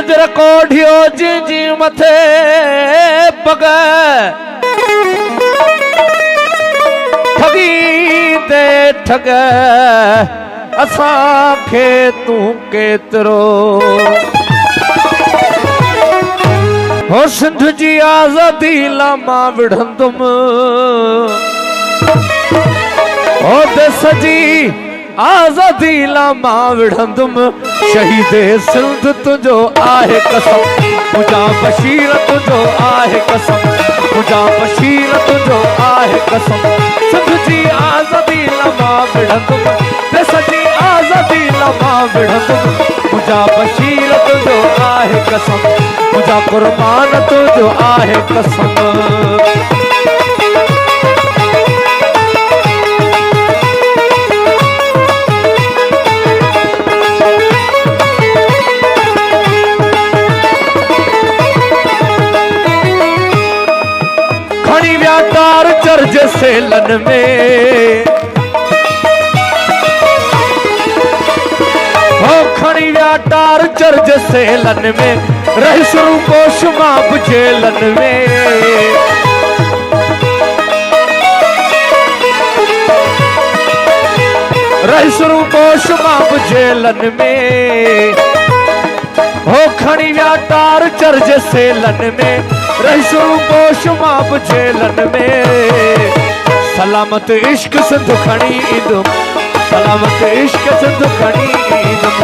नजर कोढ़ियो जी जी मथे पग ठगी दे ठग असांखे तू केतिरो हो सिंध जी आज़ादी लामा विढ़ंदुम हो देश जी आज़ादी लामा विढ़ंदुम शहीदे सिंध तुझो आहे कसम मुझा बशीर तुझो आहे कसम मुझा बशीर तुझो आहे कसम सिंध जी आज़ादी लामा विढ़ंदुम देश जी आज़ादी लामा विढ़ंदुम मुझा बशीर तुझो आहे कसम मुझा कुर्बान तुझो आहे कसम चर्ज सेलन में हो खणी विया टार चर्ज सेलन में रही शुरू पोश माप जेलन में रही शुरू पोश माप जेलन में हो खणी विया टार चर्ज सेलन में रही शुरू पोश माप जेलन में सलामत इश्क सिंध खणी ईंदुम सलामत इश्क सिंध खणी ईंदुम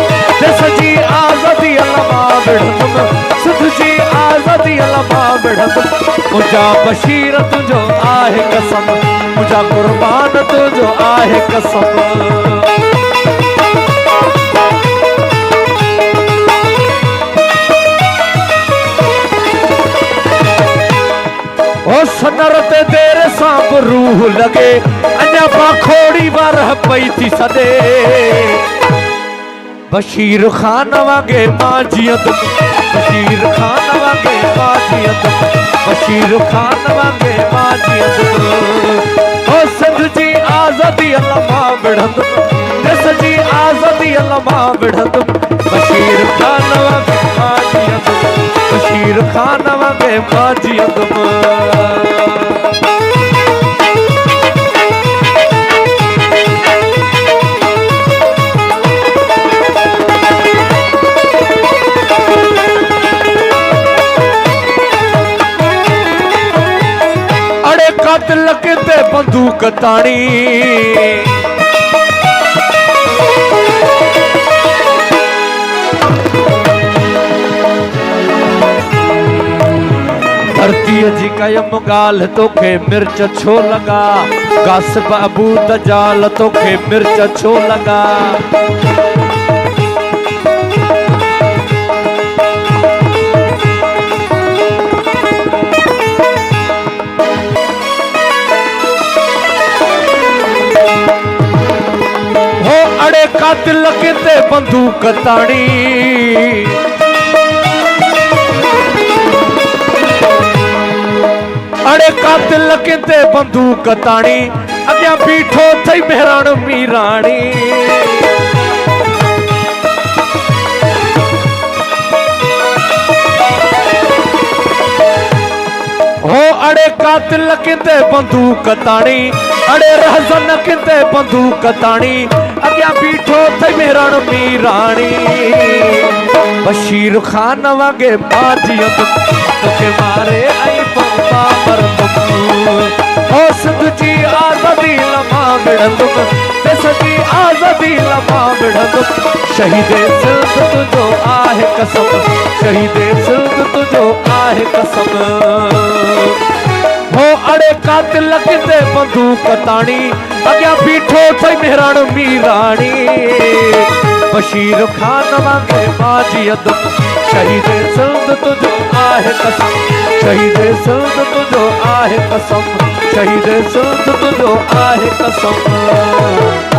देश जी आज़ादी लामा विढ़ंदुम सिंध जी आज़ादी लामा विढ़ंदुम मुझा बशीर तुझो आहे कसम मुझा कुर्बान तुझो आहे कसम ओ सनर ते देर सांप रूह लगे अञा पाखोड़ी बारह पई थी सदे बशीर खान वांगे मां जियंदुम बशीर खान वांगे मां जियंदुम बशीर खान वांगे मां जियंदुम ओ सिंध जी आज़ादी लामा विढ़ंदुम देश जी आज़ादी लामा विढ़ंदुम बशीर खान वांगे मां जियंदुम बशीर खान वांगे मां जियंदुम कातिल किते बंदूक ताणी धरतीअ जी कयम ॻाल्हि तोखे मिर्च छो लॻा गासिब अबू दजाल तोखे मिर्च छो लॻा कातिल किते बंदूक ताणी अड़े कातिल किते बंदूक ताणी अॻियां बीठो थई मेहराण मीराणी हो अड़े कातिल किते बंदूक ताणी अड़े रहज़न किते बंदूक ताणी अॻियां बीठो थई मेहराण मीराणी बशीर खान वांगे मां जियंदुम तोखे मारे ऐं मां मरंदुम हो सिंध जी आज़ादी लामा विढ़ंदुम देश जी आज़ादी लामा विढ़ंदुम शहीदे सिंध तुझो आहे कसम शहीदे सिंध तुझो आहे कसम हो अड़े कातिल किते बंदूक ताणी अॻियां बीठो थई मेहराण मीराणी बशीर खान वांगे मां जियंदुम शहीदे सिंध तुझो आहे कसम शहीदे सिंध तुझो आहे कसम शहीदे सिंध तुझो आहे कसम